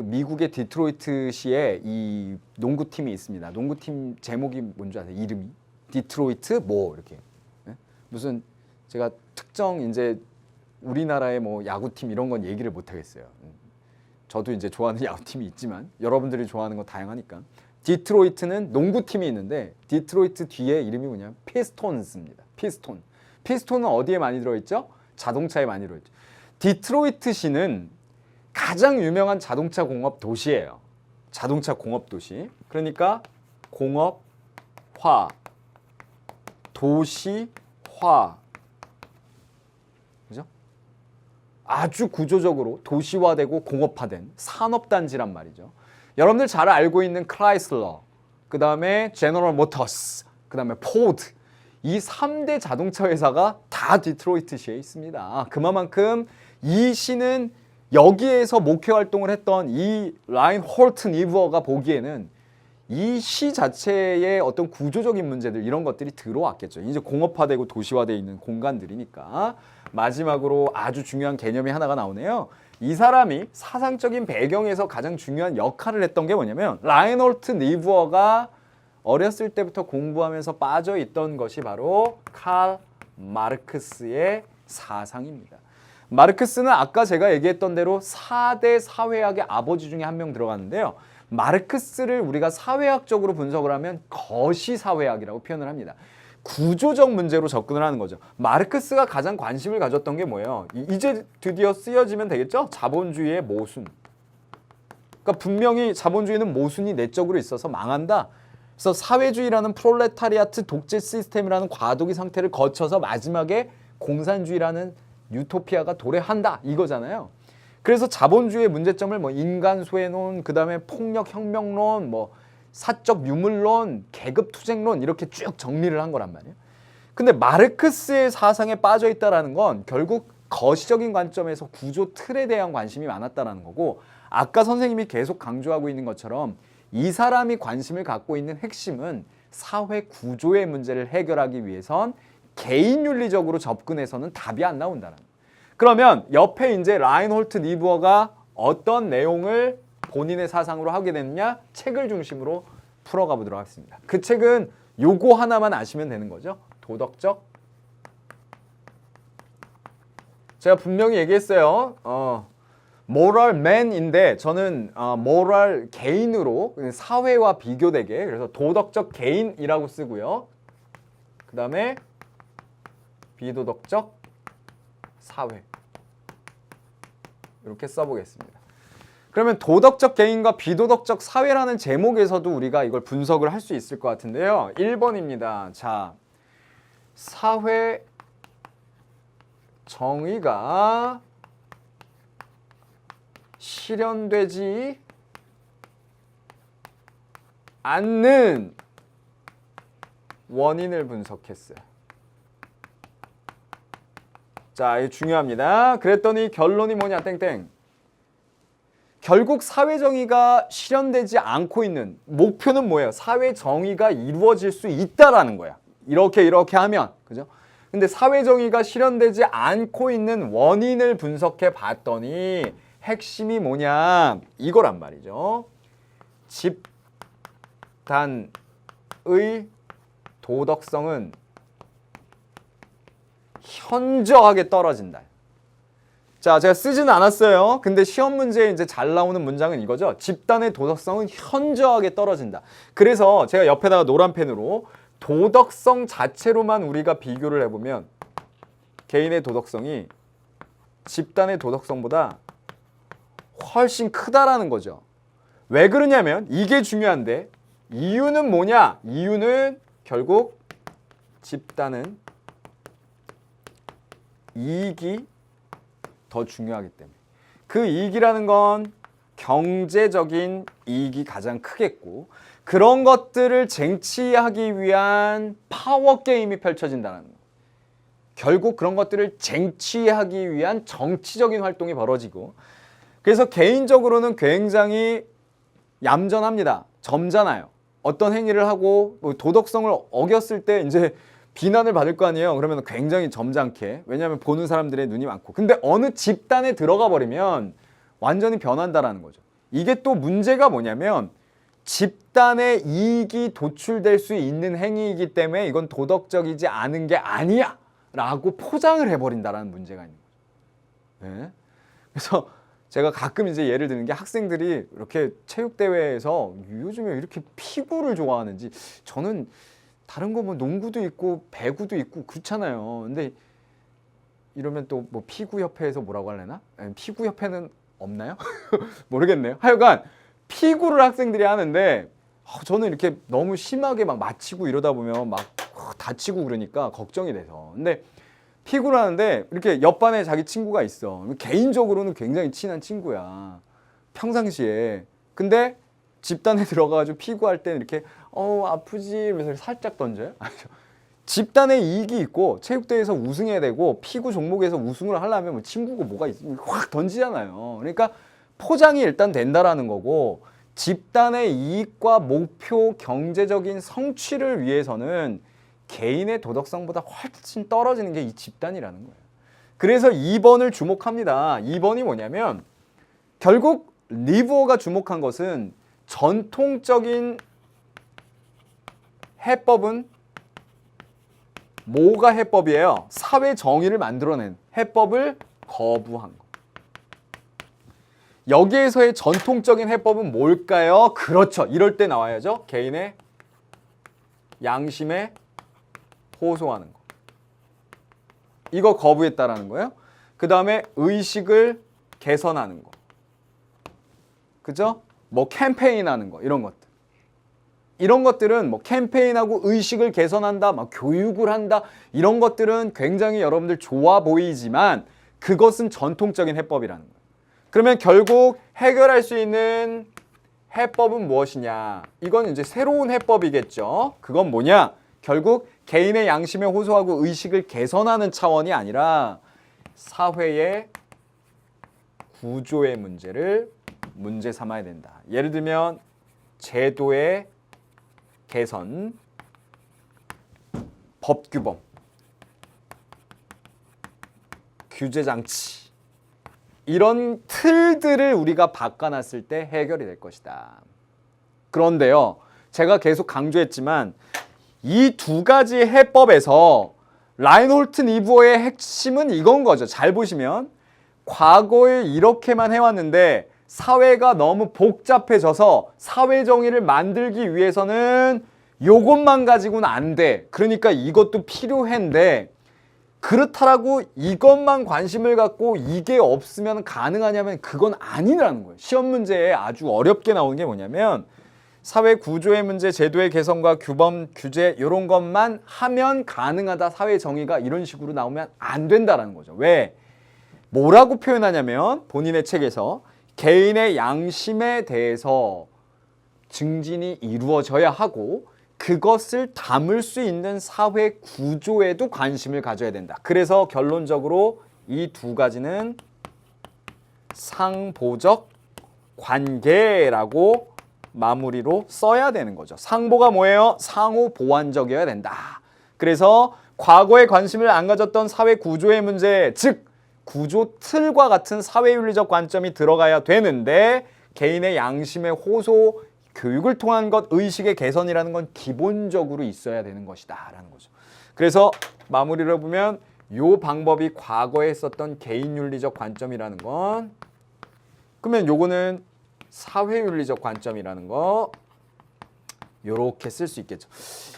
미국의 디트로이트시에 이 농구팀이 있습니다. 농구팀 제목이 뭔지 아세요? 이름이 디트로이트 뭐 이렇게 무슨 제가 특정 이제 우리나라의 뭐 야구팀 이런 건 얘기를 못 하겠어요. 저도 이제 좋아하는 야구팀이 있지만 여러분들이 좋아하는 건 다양하니까. 디트로이트는 농구팀이 있는데 디트로이트 뒤에 이름이 뭐냐면 피스톤스입니다. 피스톤은 어디에 많이 들어있죠? 자동차에 많이 들어있죠. 디트로이트시는 가장 유명한 자동차 공업 도시예요. 자동차 공업 도시. 그러니까 공업화, 도시화. 그죠? 아주 구조적으로 도시화되고 공업화된 산업단지란 말이죠. 여러분들 잘 알고 있는 크라이슬러, 그 다음에 제너럴 모터스, 그 다음에 포드. 이 3대 자동차 회사가 다 디트로이트시에 있습니다. 그만큼 이 시는 여기에서 목회 활동을 했던 이 라인홀트 니브어가 보기에는 이 시 자체의 어떤 구조적인 문제들 이런 것들이 들어왔겠죠. 이제 공업화되고 도시화되어 있는 공간들이니까. 마지막으로 아주 중요한 개념이 하나가 나오네요. 이 사람이 사상적인 배경에서 가장 중요한 역할을 했던 게 뭐냐면 라인홀트 니브어가 어렸을 때부터 공부하면서 빠져있던 것이 바로 칼 마르크스의 사상입니다. 마르크스는 아까 제가 얘기했던 대로 4대 사회학의 아버지 중에 한 명 들어갔는데요. 마르크스를 우리가 사회학적으로 분석을 하면 거시사회학이라고 표현을 합니다. 구조적 문제로 접근을 하는 거죠. 마르크스가 가장 관심을 가졌던 게 뭐예요? 이제 드디어 쓰여지면 되겠죠? 자본주의의 모순. 그러니까 분명히 자본주의는 모순이 내적으로 있어서 망한다. 그래서 사회주의라는 프롤레타리아트 독재 시스템이라는 과도기 상태를 거쳐서 마지막에 공산주의라는 유토피아가 도래한다 이거잖아요. 그래서 자본주의의 문제점을 뭐 인간 소외론, 그 다음에 폭력 혁명론, 뭐 사적 유물론, 계급 투쟁론 이렇게 쭉 정리를 한 거란 말이에요. 근데 마르크스의 사상에 빠져 있다라는 건 결국 거시적인 관점에서 구조 틀에 대한 관심이 많았다라는 거고, 아까 선생님이 계속 강조하고 있는 것처럼 이 사람이 관심을 갖고 있는 핵심은 사회 구조의 문제를 해결하기 위해선 개인 윤리적으로 접근해서는 답이 안 나온다는 거예요. 그러면 옆에 이제 라인홀트 니브어가 어떤 내용을 본인의 사상으로 하게 됐느냐? 책을 중심으로 풀어가 보도록 하겠습니다. 그 책은 요거 하나만 아시면 되는 거죠. 도덕적. 제가 분명히 얘기했어요. moral man인데 저는 moral 개인으로 사회와 비교되게 그래서 도덕적 개인이라고 쓰고요. 그 다음에 비도덕적 사회 이렇게 써보겠습니다. 그러면 도덕적 개인과 비도덕적 사회라는 제목에서도 우리가 이걸 분석을 할 수 있을 것 같은데요. 1번입니다. 자, 사회 정의가 실현되지 않는 원인을 분석했어요. 자, 이거 중요합니다. 그랬더니 결론이 뭐냐 땡땡. 결국 사회정의가 실현되지 않고 있는 목표는 뭐예요? 사회정의가 이루어질 수 있다라는 거야. 이렇게 하면, 그죠? 근데 사회정의가 실현되지 않고 있는 원인을 분석해 봤더니 핵심이 뭐냐? 이거란 말이죠. 집단의 도덕성은 현저하게 떨어진다. 자, 제가 쓰지는 않았어요. 근데 시험 문제에 이제 잘 나오는 문장은 이거죠. 집단의 도덕성은 현저하게 떨어진다. 그래서 제가 옆에다가 노란 펜으로 도덕성 자체로만 우리가 비교를 해보면 개인의 도덕성이 집단의 도덕성보다 훨씬 크다라는 거죠. 왜 그러냐면 이게 중요한데 이유는 뭐냐? 이유는 결국 집단은 이익이 더 중요하기 때문에. 그 이익이라는 건 경제적인 이익이 가장 크겠고 그런 것들을 쟁취하기 위한 파워 게임이 펼쳐진다는 거예요. 결국 그런 것들을 쟁취하기 위한 정치적인 활동이 벌어지고 그래서 개인적으로는 굉장히 얌전합니다. 점잖아요. 어떤 행위를 하고 도덕성을 어겼을 때 이제 비난을 받을 거 아니에요. 그러면 굉장히 점잖게. 왜냐하면 보는 사람들의 눈이 많고. 근데 어느 집단에 들어가 버리면 완전히 변한다라는 거죠. 이게 또 문제가 뭐냐면 집단의 이익이 도출될 수 있는 행위이기 때문에 이건 도덕적이지 않은 게 아니야 라고 포장을 해버린다라는 문제가 있는 거죠. 네. 그래서 제가 가끔 이제 예를 드는 게 학생들이 이렇게 체육대회에서 요즘에 이렇게 피구를 좋아하는지, 저는 다른 거 뭐 농구도 있고 배구도 있고 그렇잖아요. 근데 이러면 또 뭐 피구협회에서 뭐라고 할래나? 피구협회는 없나요? 모르겠네요. 하여간 피구를 학생들이 하는데 저는 이렇게 너무 심하게 막 맞히고 이러다 보면 막 다치고 그러니까 걱정이 돼서. 근데 피구를 하는데 이렇게 옆반에 자기 친구가 있어. 개인적으로는 굉장히 친한 친구야, 평상시에. 근데 집단에 들어가가지고 피구할 때는 이렇게 아프지 이러면서 살짝 던져요. 집단의 이익이 있고 체육대회에서 우승해야 되고 피구 종목에서 우승을 하려면 뭐 친구고 뭐가 있으면 확 던지잖아요. 그러니까 포장이 일단 된다라는 거고, 집단의 이익과 목표, 경제적인 성취를 위해서는 개인의 도덕성보다 훨씬 떨어지는 게 이 집단이라는 거예요. 그래서 2번을 주목합니다. 2번이 뭐냐면 결국 리브어가 주목한 것은 전통적인 해법은 뭐가 해법이에요? 사회 정의를 만들어낸 해법을 거부한 거. 여기에서의 전통적인 해법은 뭘까요? 그렇죠. 이럴 때 나와야죠. 개인의 양심에 호소하는 거. 이거 거부했다라는 거예요. 그 다음에 의식을 개선하는 거. 그죠? 뭐 캠페인하는 거, 이런 것들. 이런 것들은 뭐 캠페인하고 의식을 개선한다, 막 교육을 한다, 이런 것들은 굉장히 여러분들 좋아 보이지만 그것은 전통적인 해법이라는 거예요. 그러면 결국 해결할 수 있는 해법은 무엇이냐? 이건 이제 새로운 해법이겠죠. 그건 뭐냐? 결국 개인의 양심에 호소하고 의식을 개선하는 차원이 아니라 사회의 구조의 문제를 문제 삼아야 된다. 예를 들면 제도의 개선, 법규범, 규제장치, 이런 틀들을 우리가 바꿔놨을 때 해결이 될 것이다. 그런데요, 제가 계속 강조했지만 이 두 가지 해법에서 라인홀트 니부어의 핵심은 이건 거죠. 잘 보시면 과거에 이렇게만 해왔는데 사회가 너무 복잡해져서 사회 정의를 만들기 위해서는 요것만 가지고는 안 돼. 그러니까 이것도 필요한데, 그렇다라고 이것만 관심을 갖고 이게 없으면 가능하냐면 그건 아니라는 거예요. 시험 문제에 아주 어렵게 나오는 게 뭐냐면 사회 구조의 문제, 제도의 개선과 규범, 규제 이런 것만 하면 가능하다, 사회 정의가, 이런 식으로 나오면 안 된다라는 거죠. 왜? 뭐라고 표현하냐면 본인의 책에서 개인의 양심에 대해서 증진이 이루어져야 하고 그것을 담을 수 있는 사회 구조에도 관심을 가져야 된다. 그래서 결론적으로 이 두 가지는 상보적 관계라고 마무리로 써야 되는 거죠. 상보가 뭐예요? 상호 보완적이어야 된다. 그래서 과거에 관심을 안 가졌던 사회 구조의 문제, 즉 구조 틀과 같은 사회윤리적 관점이 들어가야 되는데 개인의 양심의 호소, 교육을 통한 것, 의식의 개선이라는 건 기본적으로 있어야 되는 것이다 라는 거죠. 그래서 마무리를 보면 요 방법이 과거에 썼던 개인윤리적 관점이라는 건, 그러면 요거는 사회윤리적 관점이라는 거 요렇게 쓸 수 있겠죠.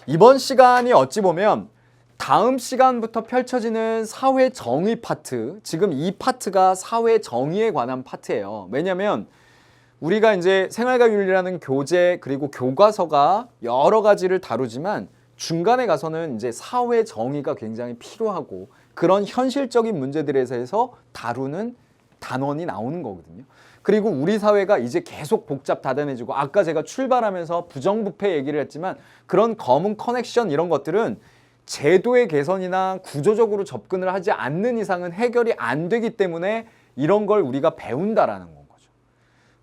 이번 시간이 어찌 보면 다음 시간부터 펼쳐지는 사회 정의 파트, 지금 이 파트가 사회 정의에 관한 파트예요. 왜냐면 우리가 이제 생활과 윤리라는 교재 그리고 교과서가 여러 가지를 다루지만 중간에 가서는 이제 사회 정의가 굉장히 필요하고 그런 현실적인 문제들에 대해서 다루는 단원이 나오는 거거든요. 그리고 우리 사회가 이제 계속 복잡다단해지고, 아까 제가 출발하면서 부정부패 얘기를 했지만 그런 검은 커넥션 이런 것들은 제도의 개선이나 구조적으로 접근을 하지 않는 이상은 해결이 안 되기 때문에 이런 걸 우리가 배운다라는 거죠.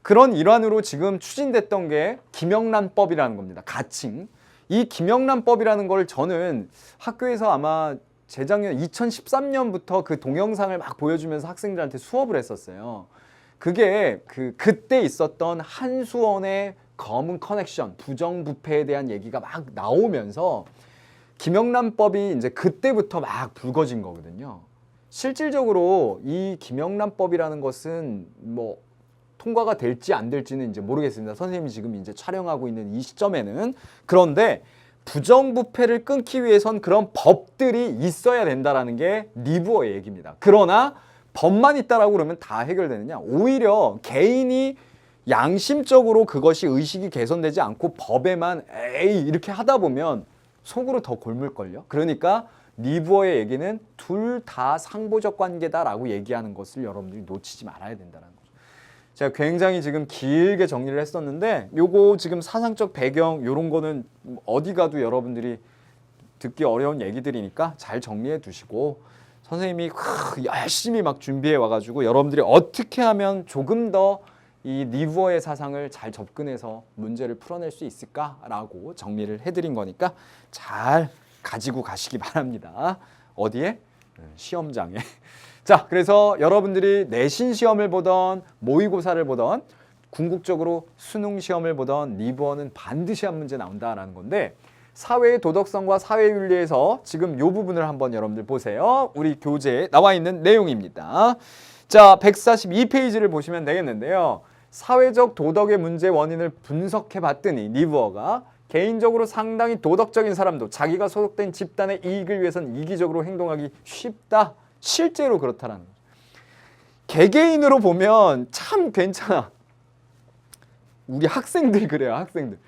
그런 일환으로 지금 추진됐던 게 김영란법이라는 겁니다. 가칭. 이 김영란법이라는 걸 저는 학교에서 아마 재작년 2013년부터 그 동영상을 막 보여주면서 학생들한테 수업을 했었어요. 그게 그때 있었던 한수원의 검은 커넥션, 부정부패에 대한 얘기가 막 나오면서 김영란법이 이제 그때부터 막 불거진 거거든요. 실질적으로 이 김영란법이라는 것은 뭐 통과가 될지 안 될지는 이제 모르겠습니다. 선생님이 지금 이제 촬영하고 있는 이 시점에는. 그런데 부정부패를 끊기 위해선 그런 법들이 있어야 된다라는 게 리브어의 얘기입니다. 그러나 법만 있다라고 그러면 다 해결되느냐? 오히려 개인이 양심적으로 그것이 의식이 개선되지 않고 법에만 에이 이렇게 하다 보면 속으로 더 골물걸요. 그러니까 리브어의 얘기는 둘 다 상보적 관계다라고 얘기하는 것을 여러분들이 놓치지 말아야 된다는 거죠. 제가 굉장히 지금 길게 정리를 했었는데 요거 지금 사상적 배경 요런 거는 어디 가도 여러분들이 듣기 어려운 얘기들이니까 잘 정리해 두시고 선생님이 열심히 막 준비해 와가지고 여러분들이 어떻게 하면 조금 더 이 리브어의 사상을 잘 접근해서 문제를 풀어낼 수 있을까라고 정리를 해드린 거니까 잘 가지고 가시기 바랍니다. 어디에? 시험장에. 자, 그래서 여러분들이 내신 시험을 보던 모의고사를 보던 궁극적으로 수능 시험을 보던 리브어는 반드시 한 문제 나온다라는 건데 사회의 도덕성과 사회윤리에서 지금 이 부분을 한번 여러분들 보세요. 우리 교재에 나와 있는 내용입니다. 자, 142페이지를 보시면 되겠는데요. 사회적 도덕의 문제 원인을 분석해 봤더니 리브어가 개인적으로 상당히 도덕적인 사람도 자기가 소속된 집단의 이익을 위해서는 이기적으로 행동하기 쉽다. 실제로 그렇다라는 거죠. 개개인으로 보면 참 괜찮아. 우리 학생들 그래요. 학생들.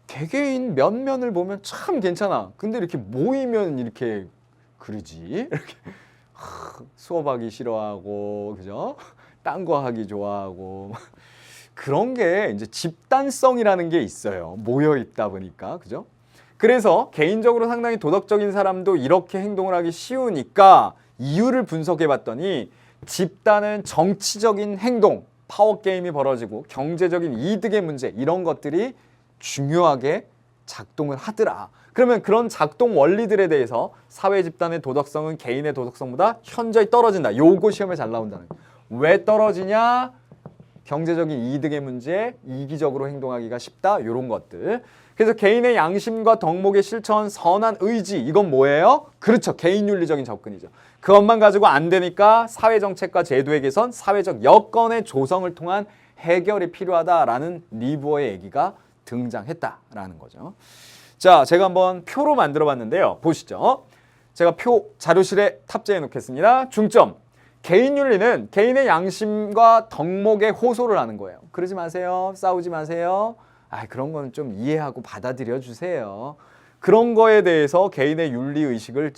개개인 면면을 보면 참 괜찮아. 근데 이렇게 모이면 이렇게 그러지. 이렇게 수업하기 싫어하고 그죠? 딴 거 하기 좋아하고 그런 게 이제 집단성이라는 게 있어요. 모여 있다 보니까 그죠? 그래서 개인적으로 상당히 도덕적인 사람도 이렇게 행동을 하기 쉬우니까 이유를 분석해 봤더니 집단은 정치적인 행동, 파워게임이 벌어지고 경제적인 이득의 문제 이런 것들이 중요하게 작동을 하더라. 그러면 그런 작동 원리들에 대해서 사회 집단의 도덕성은 개인의 도덕성보다 현저히 떨어진다. 요거 시험에 잘 나온다는 거예요. 왜 떨어지냐? 경제적인 이득의 문제, 이기적으로 행동하기가 쉽다. 이런 것들. 그래서 개인의 양심과 덕목의 실천, 선한 의지 이건 뭐예요? 그렇죠. 개인윤리적인 접근이죠. 그것만 가지고 안 되니까 사회정책과 제도의 개선, 사회적 여건의 조성을 통한 해결이 필요하다라는 리브어의 얘기가 등장했다라는 거죠. 자, 제가 한번 표로 만들어 봤는데요. 보시죠. 제가 표 자료실에 탑재해 놓겠습니다. 중점. 개인윤리는 개인의 양심과 덕목에 호소를 하는 거예요. 그러지 마세요. 싸우지 마세요. 그런 거는 좀 이해하고 받아들여 주세요. 그런 거에 대해서 개인의 윤리의식을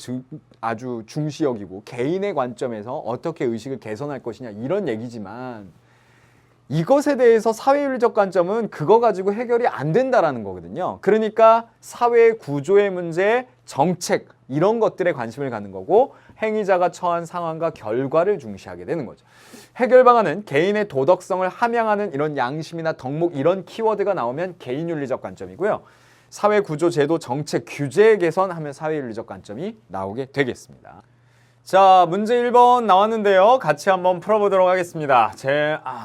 아주 중시 여기고 개인의 관점에서 어떻게 의식을 개선할 것이냐 이런 얘기지만 이것에 대해서 사회윤리적 관점은 그거 가지고 해결이 안 된다라는 거거든요. 그러니까 사회 구조의 문제, 정책 이런 것들에 관심을 갖는 거고 행위자가 처한 상황과 결과를 중시하게 되는 거죠. 해결 방안은 개인의 도덕성을 함양하는 이런 양심이나 덕목 이런 키워드가 나오면 개인윤리적 관점이고요. 사회 구조, 제도, 정책, 규제 개선하면 사회윤리적 관점이 나오게 되겠습니다. 자, 문제 1번 나왔는데요. 같이 한번 풀어보도록 하겠습니다.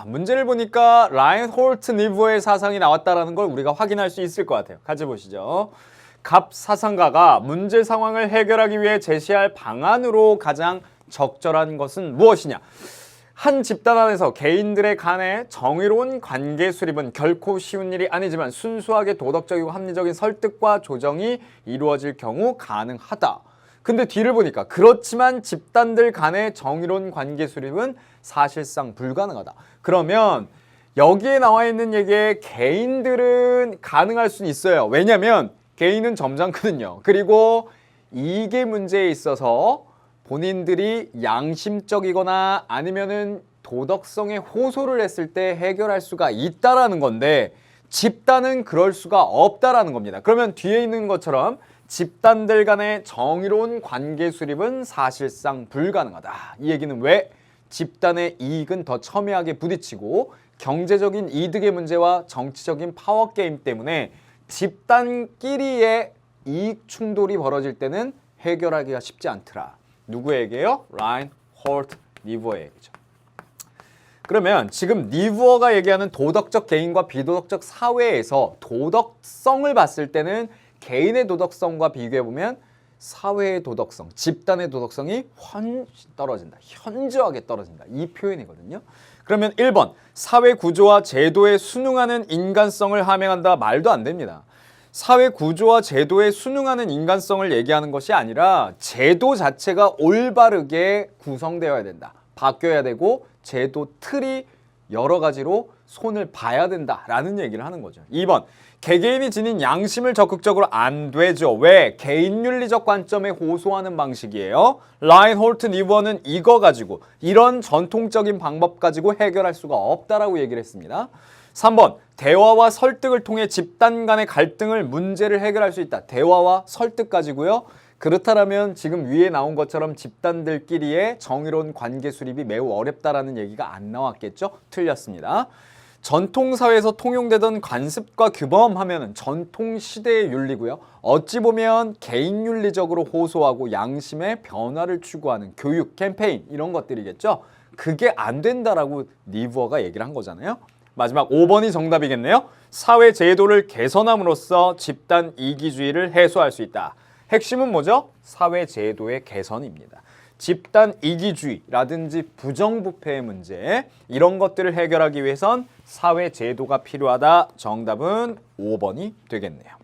문제를 보니까 라인홀트 리브어의 사상이 나왔다는 걸 우리가 확인할 수 있을 것 같아요. 같이 보시죠. 갑 사상가가 문제 상황을 해결하기 위해 제시할 방안으로 가장 적절한 것은 무엇이냐? 한 집단 안에서 개인들의 간의 정의로운 관계 수립은 결코 쉬운 일이 아니지만 순수하게 도덕적이고 합리적인 설득과 조정이 이루어질 경우 가능하다. 근데 뒤를 보니까 그렇지만 집단들 간의 정의로운 관계 수립은 사실상 불가능하다. 그러면 여기에 나와 있는 얘기에 개인들은 가능할 수는 있어요. 왜냐면 개인은 점잖거든요. 그리고 이게 문제에 있어서 본인들이 양심적이거나 아니면은 도덕성에 호소를 했을 때 해결할 수가 있다라는 건데 집단은 그럴 수가 없다라는 겁니다. 그러면 뒤에 있는 것처럼 집단들 간의 정의로운 관계 수립은 사실상 불가능하다. 이 얘기는 왜? 집단의 이익은 더 첨예하게 부딪히고 경제적인 이득의 문제와 정치적인 파워게임 때문에 집단끼리의 이익 충돌이 벌어질 때는 해결하기가 쉽지 않더라. 누구에게요? 라인홀트 리브어의 얘기죠. 그러면 지금 니부어가 얘기하는 도덕적 개인과 비도덕적 사회에서 도덕성을 봤을 때는 개인의 도덕성과 비교해보면 사회의 도덕성, 집단의 도덕성이 훨씬 떨어진다. 현저하게 떨어진다. 이 표현이거든요. 그러면 1번 사회 구조와 제도에 순응하는 인간성을 함양한다. 말도 안 됩니다. 사회 구조와 제도에 순응하는 인간성을 얘기하는 것이 아니라 제도 자체가 올바르게 구성되어야 된다. 바뀌어야 되고 제도 틀이 여러 가지로 손을 봐야 된다라는 얘기를 하는 거죠. 2번 개개인이 지닌 양심을 적극적으로 안 되죠. 왜? 개인윤리적 관점에 호소하는 방식이에요. 라인홀트 니부어는 이거 가지고 이런 전통적인 방법 가지고 해결할 수가 없다라고 얘기를 했습니다. 3번 대화와 설득을 통해 집단 간의 갈등을 문제를 해결할 수 있다. 대화와 설득 가지고요. 그렇다면 지금 위에 나온 것처럼 집단들끼리의 정의로운 관계 수립이 매우 어렵다라는 얘기가 안 나왔겠죠? 틀렸습니다. 전통사회에서 통용되던 관습과 규범 하면은 전통시대의 윤리고요. 어찌 보면 개인윤리적으로 호소하고 양심의 변화를 추구하는 교육, 캠페인 이런 것들이겠죠. 그게 안 된다라고 니부어가 얘기를 한 거잖아요. 마지막 5번이 정답이겠네요. 사회 제도를 개선함으로써 집단 이기주의를 해소할 수 있다. 핵심은 뭐죠? 사회 제도의 개선입니다. 집단 이기주의라든지 부정부패의 문제 이런 것들을 해결하기 위해선 사회 제도가 필요하다. 정답은 5번이 되겠네요.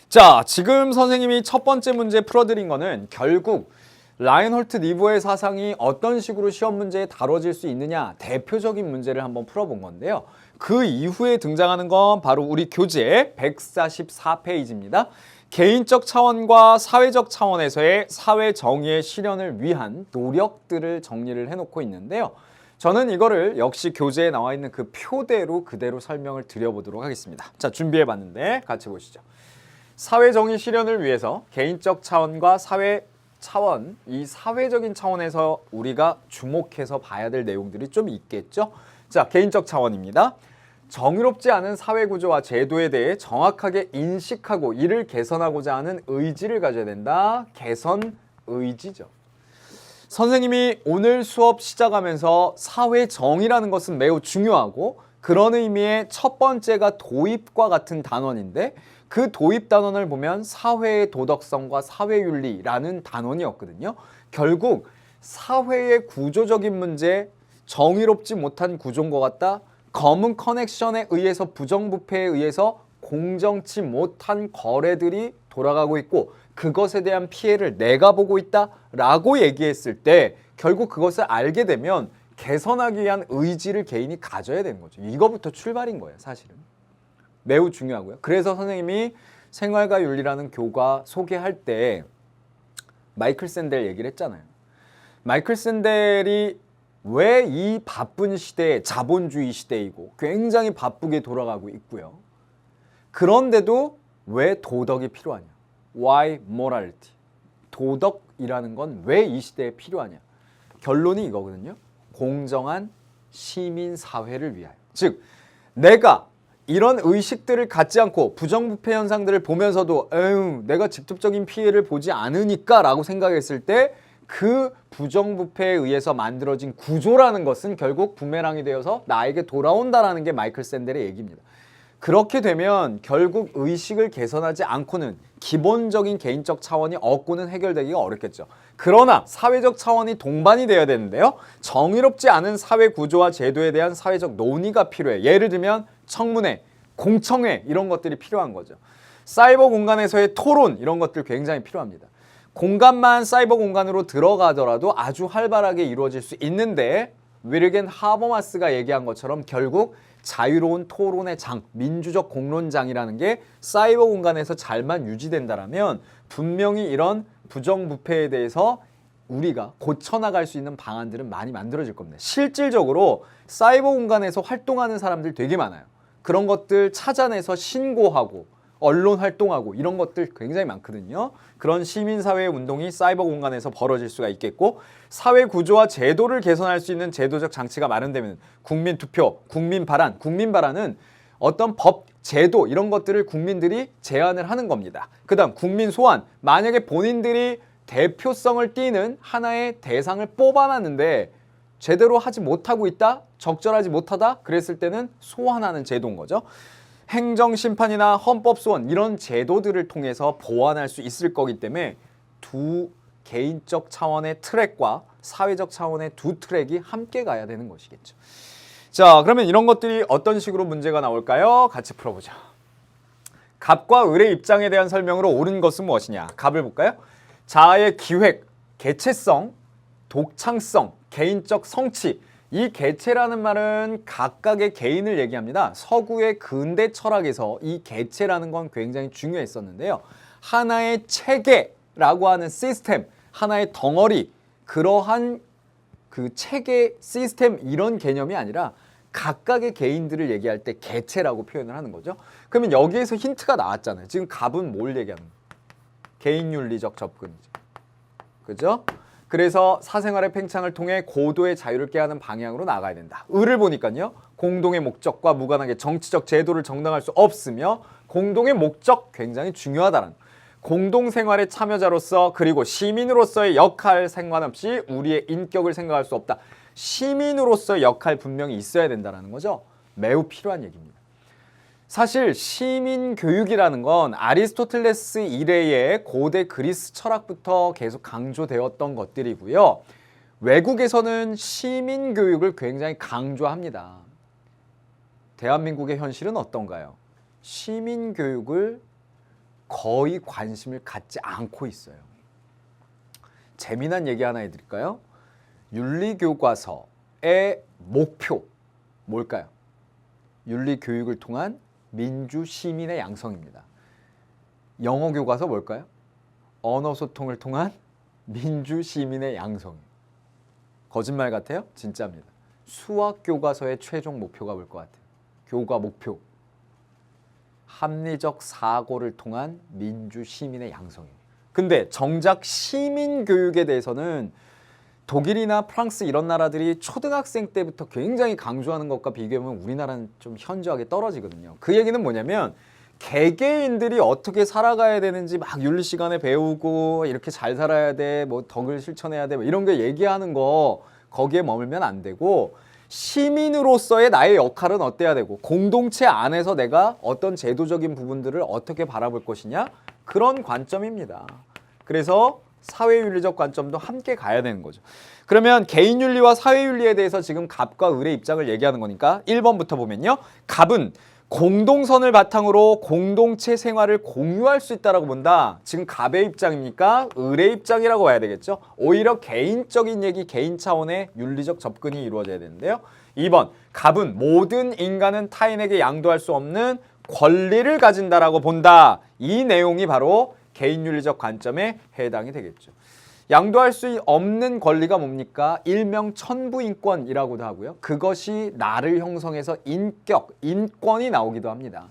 자, 지금 선생님이 첫 번째 문제 풀어드린 거는 결국 라인홀트 니부어의 사상이 어떤 식으로 시험 문제에 다뤄질 수 있느냐 대표적인 문제를 한번 풀어본 건데요. 그 이후에 등장하는 건 바로 우리 교재 144페이지입니다. 개인적 차원과 사회적 차원에서의 사회 정의의 실현을 위한 노력들을 정리를 해놓고 있는데요. 저는 이거를 역시 교재에 나와 있는 그 표대로 그대로 설명을 드려보도록 하겠습니다. 자, 준비해봤는데 같이 보시죠. 사회 정의 실현을 위해서 개인적 차원과 사회 차원, 이 사회적인 차원에서 우리가 주목해서 봐야 될 내용들이 좀 있겠죠. 자, 개인적 차원입니다. 정의롭지 않은 사회구조와 제도에 대해 정확하게 인식하고 이를 개선하고자 하는 의지를 가져야 된다. 개선 의지죠. 선생님이 오늘 수업 시작하면서 사회 정의라는 것은 매우 중요하고 그런 의미의 첫 번째가 도입과 같은 단원인데 그 도입 단원을 보면 사회의 도덕성과 사회윤리라는 단원이었거든요. 결국 사회의 구조적인 문제, 정의롭지 못한 구조인 것 같다. 검은 커넥션에 의해서 부정부패에 의해서 공정치 못한 거래들이 돌아가고 있고 그것에 대한 피해를 내가 보고 있다라고 얘기했을 때 결국 그것을 알게 되면 개선하기 위한 의지를 개인이 가져야 되는 거죠. 이거부터 출발인 거예요, 사실은. 매우 중요하고요. 그래서 선생님이 생활과 윤리라는 교과 소개할 때 마이클 샌델 얘기를 했잖아요. 마이클 샌델이 왜 이 바쁜 시대에 자본주의 시대이고 굉장히 바쁘게 돌아가고 있고요. 그런데도 왜 도덕이 필요하냐? Why morality? 도덕이라는 건 왜 이 시대에 필요하냐? 결론이 이거거든요. 공정한 시민사회를 위하여. 즉 내가 이런 의식들을 갖지 않고 부정부패 현상들을 보면서도 내가 직접적인 피해를 보지 않으니까 라고 생각했을 때 그 부정부패에 의해서 만들어진 구조라는 것은 결국 부메랑이 되어서 나에게 돌아온다라는 게 마이클 샌델의 얘기입니다. 그렇게 되면 결국 의식을 개선하지 않고는 기본적인 개인적 차원이 없고는 해결되기가 어렵겠죠. 그러나 사회적 차원이 동반이 되어야 되는데요. 정의롭지 않은 사회 구조와 제도에 대한 사회적 논의가 필요해. 예를 들면 청문회, 공청회 이런 것들이 필요한 거죠. 사이버 공간에서의 토론 이런 것들 굉장히 필요합니다. 공간만 사이버 공간으로 들어가더라도 아주 활발하게 이루어질 수 있는데 위르겐 하버마스가 얘기한 것처럼 결국 자유로운 토론의 장, 민주적 공론장이라는 게 사이버 공간에서 잘만 유지된다면 분명히 이런 부정부패에 대해서 우리가 고쳐나갈 수 있는 방안들은 많이 만들어질 겁니다. 실질적으로 사이버 공간에서 활동하는 사람들 되게 많아요. 그런 것들 찾아내서 신고하고 언론 활동하고 이런 것들 굉장히 많거든요. 그런 시민사회 운동이 사이버 공간에서 벌어질 수가 있겠고 사회 구조와 제도를 개선할 수 있는 제도적 장치가 마련되면 국민 투표, 국민 발안, 국민 발안은 어떤 법, 제도 이런 것들을 국민들이 제안을 하는 겁니다. 그 다음 국민 소환, 만약에 본인들이 대표성을 띠는 하나의 대상을 뽑아놨는데 제대로 하지 못하고 있다, 적절하지 못하다 그랬을 때는 소환하는 제도인 거죠. 행정심판이나 헌법소원 이런 제도들을 통해서 보완할 수 있을 거기 때문에 두 개인적 차원의 트랙과 사회적 차원의 두 트랙이 함께 가야 되는 것이겠죠. 자, 그러면 이런 것들이 어떤 식으로 문제가 나올까요? 같이 풀어보자. 갑과 을의 입장에 대한 설명으로 옳은 것은 무엇이냐? 갑을 볼까요? 자아의 기획, 개체성, 독창성, 개인적 성취. 이 개체라는 말은 각각의 개인을 얘기합니다. 서구의 근대 철학에서 이 개체라는 건 굉장히 중요했었는데요. 하나의 체계라고 하는 시스템, 하나의 덩어리, 그러한 그 체계, 시스템 이런 개념이 아니라 각각의 개인들을 얘기할 때 개체라고 표현을 하는 거죠. 그러면 여기에서 힌트가 나왔잖아요. 지금 갑은 뭘 얘기하는 거예요? 개인윤리적 접근이죠. 그죠? 그래서 사생활의 팽창을 통해 고도의 자유를 꾀하는 방향으로 나가야 된다. 을을 보니까요. 공동의 목적과 무관하게 정치적 제도를 정당할 수 없으며 공동의 목적 굉장히 중요하다는 공동생활의 참여자로서 그리고 시민으로서의 역할 상관없이 우리의 인격을 생각할 수 없다. 시민으로서의 역할 분명히 있어야 된다는 거죠. 매우 필요한 얘기입니다. 사실 시민교육이라는 건 아리스토텔레스 이래의 고대 그리스 철학부터 계속 강조되었던 것들이고요. 외국에서는 시민교육을 굉장히 강조합니다. 대한민국의 현실은 어떤가요? 시민교육을 거의 관심을 갖지 않고 있어요. 재미난 얘기 하나 해드릴까요? 윤리교과서의 목표 뭘까요? 윤리교육을 통한 민주시민의 양성입니다. 영어교과서 뭘까요? 언어소통을 통한 민주시민의 양성. 거짓말 같아요? 진짜입니다. 수학교과서의 최종 목표가 뭘 것 같아요? 교과 목표. 합리적 사고를 통한 민주시민의 양성이에요. 근데 정작 시민교육에 대해서는 독일이나 프랑스 이런 나라들이 초등학생 때부터 굉장히 강조하는 것과 비교하면 우리나라는 좀 현저하게 떨어지거든요. 그 얘기는 뭐냐면 개개인들이 어떻게 살아가야 되는지 막 윤리 시간에 배우고 이렇게 잘 살아야 돼, 뭐 덕을 실천해야 돼, 뭐 이런 거 얘기하는 거 거기에 머물면 안 되고 시민으로서의 나의 역할은 어때야 되고 공동체 안에서 내가 어떤 제도적인 부분들을 어떻게 바라볼 것이냐 그런 관점입니다. 그래서 사회윤리적 관점도 함께 가야 되는 거죠. 그러면 개인윤리와 사회윤리에 대해서 지금 갑과 을의 입장을 얘기하는 거니까 1번부터 보면요. 갑은 공동선을 바탕으로 공동체 생활을 공유할 수 있다고 본다. 지금 갑의 입장입니까? 을의 입장이라고 봐야 되겠죠. 오히려 개인적인 얘기, 개인 차원의 윤리적 접근이 이루어져야 되는데요. 2번, 갑은 모든 인간은 타인에게 양도할 수 없는 권리를 가진다라고 본다. 이 내용이 바로 개인윤리적 관점에 해당이 되겠죠. 양도할 수 없는 권리가 뭡니까? 일명 천부인권이라고도 하고요. 그것이 나를 형성해서 인격, 인권이 나오기도 합니다.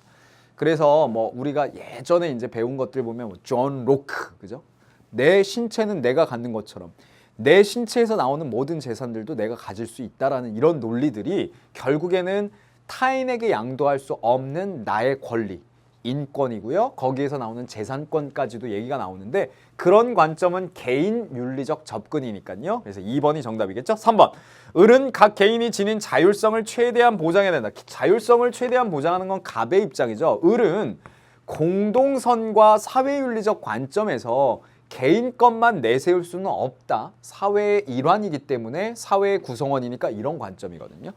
그래서 뭐 우리가 예전에 이제 배운 것들 보면 뭐 존 로크, 그죠? 내 신체는 내가 갖는 것처럼 내 신체에서 나오는 모든 재산들도 내가 가질 수 있다라는 이런 논리들이 결국에는 타인에게 양도할 수 없는 나의 권리, 인권이고요. 거기에서 나오는 재산권까지도 얘기가 나오는데 그런 관점은 개인 윤리적 접근이니까요. 그래서 2번이 정답이겠죠. 3번. 을은 각 개인이 지닌 자율성을 최대한 보장해야 된다. 자율성을 최대한 보장하는 건 갑의 입장이죠. 을은 공동선과 사회윤리적 관점에서 개인 것만 내세울 수는 없다. 사회의 일환이기 때문에 사회의 구성원이니까 이런 관점이거든요.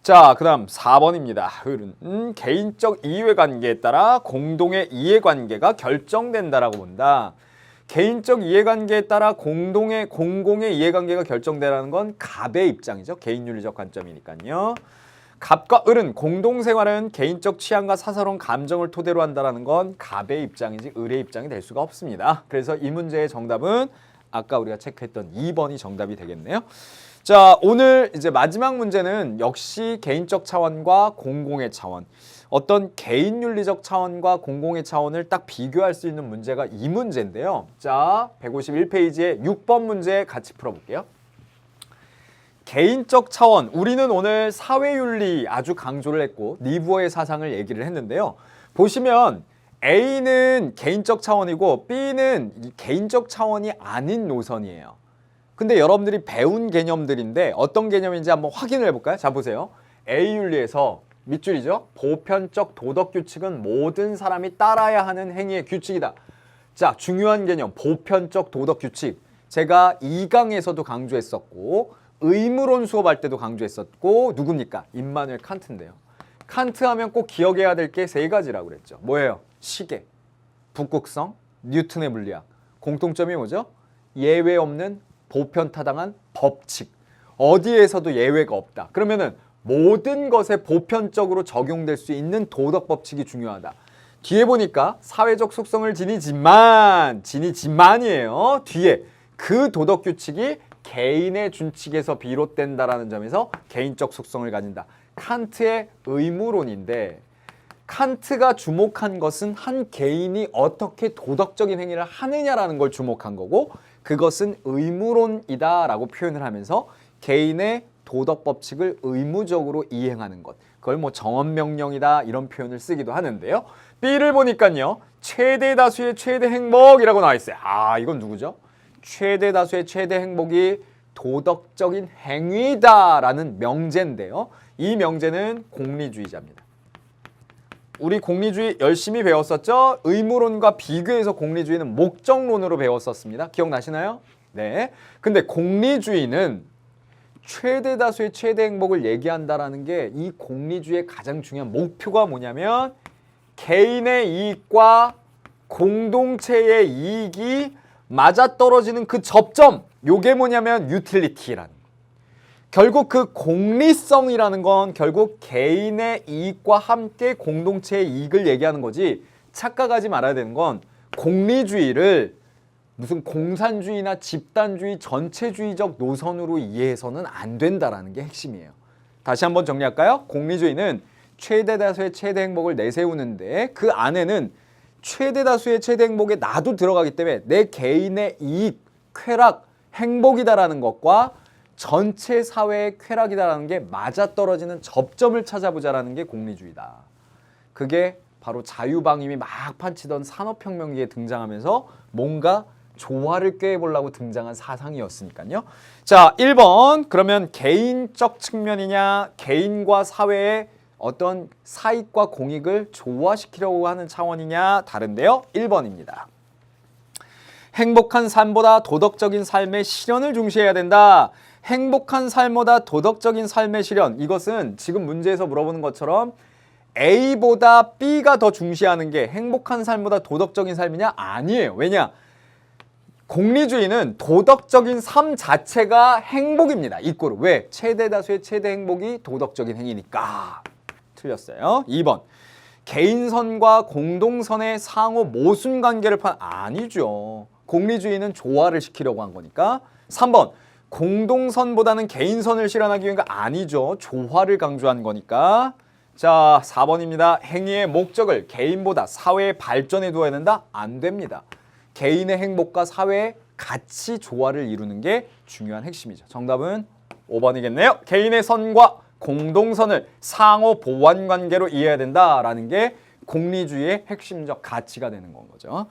자, 그 다음 4번입니다. 을은 개인적 이해관계에 따라 공동의 이해관계가 결정된다라고 본다. 개인적 이해관계에 따라 공공의 이해관계가 결정되라는 건 갑의 입장이죠. 개인윤리적 관점이니까요. 갑과 을은 공동생활은 개인적 취향과 사사로운 감정을 토대로 한다는 건 갑의 입장이지 을의 입장이 될 수가 없습니다. 그래서 이 문제의 정답은 아까 우리가 체크했던 2번이 정답이 되겠네요. 자, 오늘 이제 마지막 문제는 역시 개인적 차원과 공공의 차원, 어떤 개인윤리적 차원과 공공의 차원을 딱 비교할 수 있는 문제가 이 문제인데요. 자, 151페이지에 6번 문제 같이 풀어볼게요. 개인적 차원, 우리는 오늘 사회윤리 아주 강조를 했고 니부어의 사상을 얘기를 했는데요. 보시면 A는 개인적 차원이고 B는 개인적 차원이 아닌 노선이에요. 근데 여러분들이 배운 개념들인데 어떤 개념인지 한번 확인을 해볼까요? 자, 보세요. A윤리에서 밑줄이죠. 보편적 도덕 규칙은 모든 사람이 따라야 하는 행위의 규칙이다. 자, 중요한 개념 보편적 도덕 규칙. 제가 2강에서도 강조했었고 의무론 수업할 때도 강조했었고 누굽니까? 임마누엘 칸트인데요. 칸트 하면 꼭 기억해야 될 게 세 가지라고 그랬죠. 뭐예요? 시계, 북극성, 뉴턴의 물리학. 공통점이 뭐죠? 예외 없는 보편타당한 법칙. 어디에서도 예외가 없다. 그러면은 모든 것에 보편적으로 적용될 수 있는 도덕 법칙이 중요하다. 뒤에 보니까 사회적 속성을 지니지만이에요. 뒤에 그 도덕 규칙이 개인의 준칙에서 비롯된다라는 점에서 개인적 속성을 가진다. 칸트의 의무론인데 칸트가 주목한 것은 한 개인이 어떻게 도덕적인 행위를 하느냐라는 걸 주목한 거고 그것은 의무론이다라고 표현을 하면서 개인의 도덕 법칙을 의무적으로 이행하는 것. 그걸 뭐 정언명령이다 이런 표현을 쓰기도 하는데요. B를 보니까요. 최대 다수의 최대 행복이라고 나와 있어요. 아, 이건 누구죠? 최대 다수의 최대 행복이 도덕적인 행위다라는 명제인데요. 이 명제는 공리주의자입니다. 우리 공리주의 열심히 배웠었죠? 의무론과 비교해서 공리주의는 목적론으로 배웠었습니다. 기억나시나요? 네. 근데 공리주의는 최대 다수의 최대 행복을 얘기한다라는 게 이 공리주의의 가장 중요한 목표가 뭐냐면 개인의 이익과 공동체의 이익이 맞아떨어지는 그 접점, 요게 뭐냐면 유틸리티라는 거. 결국 그 공리성이라는 건 결국 개인의 이익과 함께 공동체의 이익을 얘기하는 거지 착각하지 말아야 되는 건 공리주의를 무슨 공산주의나 집단주의 전체주의적 노선으로 이해해서는 안 된다라는 게 핵심이에요. 다시 한번 정리할까요? 공리주의는 최대 다수의 최대 행복을 내세우는데 그 안에는 최대 다수의 최대 행복에 나도 들어가기 때문에 내 개인의 이익, 쾌락, 행복이다라는 것과 전체 사회의 쾌락이다라는 게 맞아떨어지는 접점을 찾아보자라는 게 공리주의다. 그게 바로 자유방임이 막 판치던 산업혁명기에 등장하면서 뭔가 조화를 꾀해보려고 등장한 사상이었으니까요. 자, 1번. 그러면 개인적 측면이냐, 개인과 사회의 어떤 사익과 공익을 조화시키려고 하는 차원이냐 다른데요. 1번입니다. 행복한 삶보다 도덕적인 삶의 실현을 중시해야 된다. 행복한 삶보다 도덕적인 삶의 실현. 이것은 지금 문제에서 물어보는 것처럼 A보다 B가 더 중시하는 게 행복한 삶보다 도덕적인 삶이냐? 아니에요. 왜냐? 공리주의는 도덕적인 삶 자체가 행복입니다. 이꼬르. 왜? 최대 다수의 최대 행복이 도덕적인 행위니까. 틀렸어요. 2번. 개인선과 공동선의 상호 모순 관계를 아니죠. 공리주의는 조화를 시키려고 한 거니까. 3번. 공동선보다는 개인선을 실현하기 위한 거 아니죠. 조화를 강조한 거니까. 자, 4번입니다. 행위의 목적을 개인보다 사회의 발전에 두어야 된다? 안 됩니다. 개인의 행복과 사회의 같이 조화를 이루는 게 중요한 핵심이죠. 정답은 5번이겠네요. 개인의 선과 공동선을 상호 보완 관계로 이해해야 된다라는 게 공리주의의 핵심적 가치가 되는 건 거죠.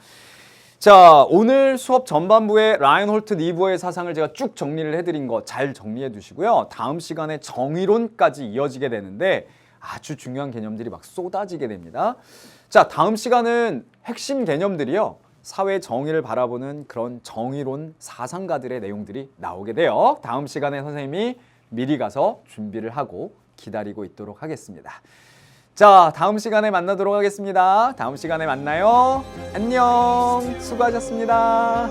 자, 오늘 수업 전반부에 라인홀트 니부어의 사상을 제가 쭉 정리를 해드린 거 잘 정리해 두시고요. 다음 시간에 정의론까지 이어지게 되는데 아주 중요한 개념들이 막 쏟아지게 됩니다. 자, 다음 시간은 핵심 개념들이요. 사회 정의를 바라보는 그런 정의론 사상가들의 내용들이 나오게 돼요. 다음 시간에 선생님이 미리 가서 준비를 하고 기다리고 있도록 하겠습니다. 자, 다음 시간에 만나도록 하겠습니다. 다음 시간에 만나요. 안녕. 수고하셨습니다.